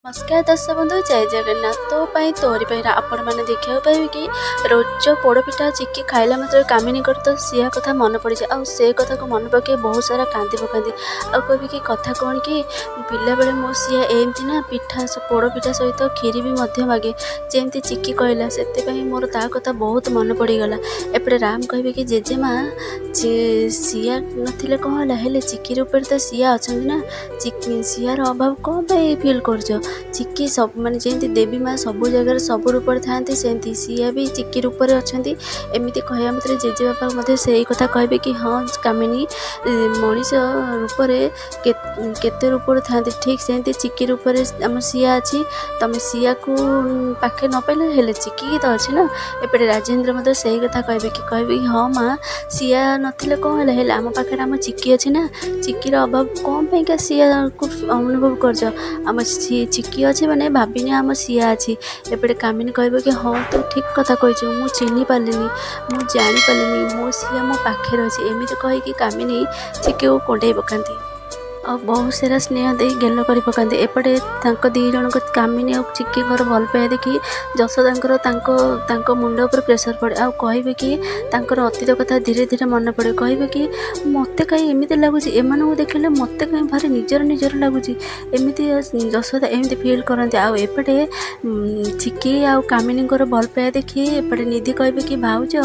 नमस्कार दर्शक बंधु जय जगन्नाथ तो तोरी आपण मैंने देखा पाइबे कि रोज पोड़पिठा चिक्की खाइला मात्र कामिनी कर तो सिया कथा मन पड़ जाए आ से कथा को मन पके बहुत सारा कांदी पकाती आ कह कि कथा कौन कि पिला बेले मो सिया एमती ना पिठा पोड़पिठा सहित खीरी भी मागे जमती चिक्की कहला से मोर ता कथा बहुत मन पड़गला। एपटे राम कहे कि जेजेमा सिया नथिले कौन है चिक्की रूप तो सिया अच्छा ना सियार अभाव कौन फिल कर चिक्की सब माने जेंती देवी माँ सब जगह सब रूप था सेमती सिया भी चिक्की रूप अच्छा एमती कहवा मतलब जेजे बापा मत से कथा कहे कि हाँ कामिनी मनीष रूप केते रूप था ठीक सेमती चिक्की रूप आम सिया अच्छी तुम सिया को पाखे न पाइले हेले चिक्की तो अच्छी ना। एपटे राजेन्द्र मत से कथा कहे कि हाँ माँ सिया नथिले कौन है आम पाखे आम चिक्की अच्छी ना चिक्कीर अभाव कौन पे सिया को अनुभव कर चिक्की अच्छे मैंने भाविनी आम सिया अच्छी। एपटे कामिनी कह कि हाँ तू ठीक कथा कही मु चिन्ह पारे मु जापारे मो सिया मो पाखे अच्छी एमती कहीकि कामिनी चिक्की को कोंडे पकाती और बहुत सारा स्नेह दे गेल कर पकाते। एपटे दी जन कामिनी और चिक्की घर भल पाए देखी जशोदा मुंड पर प्रेसर पड़े आ कहे कि अतीत कथा धीरे धीरे मन पड़े कहे कि मत कहीं एमती लगुच एम देखिले मत कहीं भारी निजर निजर लगुच एमती जशोदा एमती फिल करते। आएपटे चिक्की आ कामिनी भल पाए देखी एपटे निधि कहे कि भाउज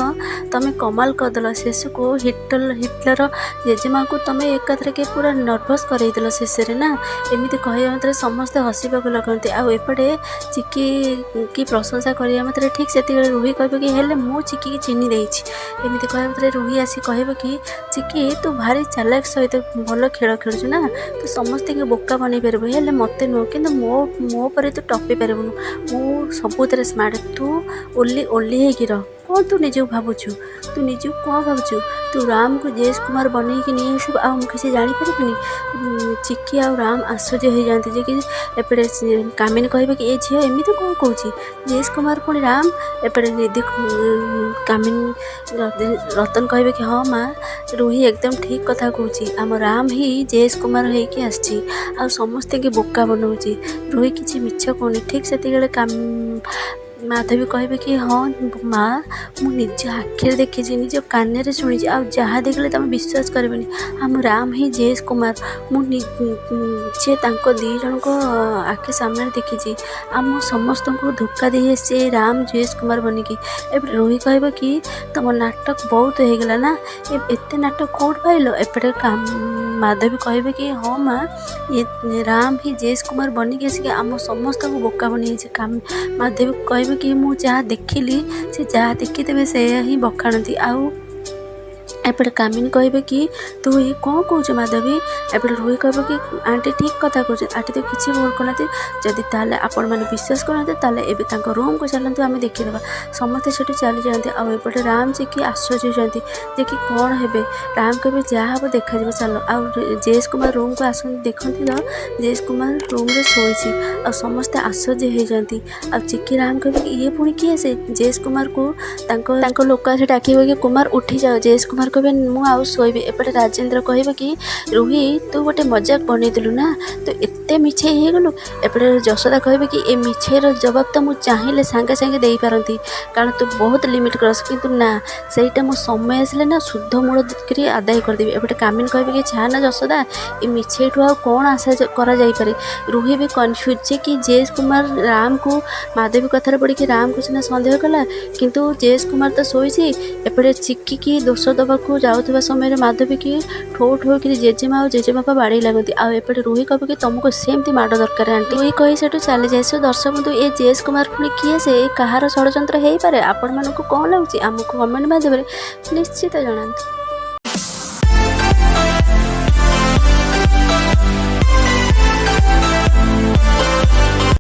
तुम कमाल करदेल शेष को हिटलर जेजेमा को तुम एकाथर के पूरा नर्भस करदेल शेष ना एमती कह मात्र समस्ते हसवाक लगते। आएपटे चिक्की की प्रशंसा करने मात्र ठीक से रूही कह कि हेले मु चिक्की की चिन्ह देती एमती कह मात्र रूही आसी कह कि चिक्की तू भारी चालाक सहित भल खेल खेलु ना तू समस्त के बोका बन पारू हेले मत नुह कि मो पर तू टपी पारूनु मु सबुत स्मार्ट तू ओली रह कौन तू निज भावुचु तू निज कौन भावुचु तू राम को जेस कुमार बनईकि नहीं आसू आ किसी जापर चिक्की आ राम आश्चर्य हो जाती जे कि एपटे कामिनी कहे कि ये झील एमती कौन कौच जेस कुमार पुणी राम एपटे निधि कामिनी रतन कहे कि हाँ माँ रूही एकदम ठीक कथा कौच आम राम ही जेस कुमार होगी आसी आ समस्ते के बोका बनाऊँगी रूही किसी मिछ कौन ठीक से माधवी कहे कि हाँ माँ मु निज आखिर देखी निज कान शुणी जहाँ देखले तुम विश्वास करबेनी आम राम ही जेस कुमार मुझे दी जन को आखि सामने देखी आम समस्त को धोखा दे से राम जेस कुमार बनिकी। एपटे रोही कह कि तुम नाटक बहुत होगला ना एत नाटक कौट पाइल एपटे माधवी कहे कि हाँ माँ ये राम ही जेस कुमार बनिकी आसिक आम समस्त को बोका बनी माधवी कहे कि मुझे जहाँ देखिली से जहाँ देखीते से ही बखाणती। आउ एपटे कामिनी कहे कि तू ये कौन कौच माधवी एपटे रूही कह कि आंटी ठीक कथा कह आंटी तो किसी भूल करना जदि ताले आपण मैंने विश्वास करते रूम को चलते आम देखीदे समस्ते से चली जाते। आएपटे राम जी की आश्चर्य होती जे कि कौन है राम कहे जहाँ हम देखा चल आ जेस कुमार रूम को आस देखती तो जेस कुमार रूम रे शोई समस्ते आश्चर्य हो जाती। आ चिक्की राम कहे ये पुणी किए से जेस कुमार को लोक आसे डाक कि कुमार उठी जाओ जेस कुमार कहे मुझे शोबी। एपटे राजेन्द्र कहे कि रूही तू गोटे मजाक बनईदेलु ना तो एते मिछे हो गलु। एपटे जशोदा कहे कि ए मिछेर जवाब तो मुझे चाहिए सांगे सांगे दे पारती कारण तू बहुत लिमिट क्रॉस किंतु ना सहीटा मो समय आसले ना शुद्ध मूल कर आदाय करदेवी। एपटे कामिनी कहे कि छा ना जशोदा ये मिछेठू आ कौन आशा कर रूही भी कन्फ्यूज जे कि जेस कुमार राम को माधवी कथार पड़ी कि राम को सीना सन्देह कला किंतु जेस कुमार तो शोई। एपटे चिक्की की दोष दबा को जाऊा समय माधवी की ठो ठो कि जेजेमा और जेजेबापा बाड़ी लगती। आएपटे रूही कहे कि तुमको सेमती माड़ दरकार आंटी रूही कही से चली जाए। दर्शक बंधु ये जेस कुमार पुणी किए से कहार षड्यंत्र हो पारे आपण मानक कौन लगुच आमको कमेंट माध्यम निश्चित जनातु।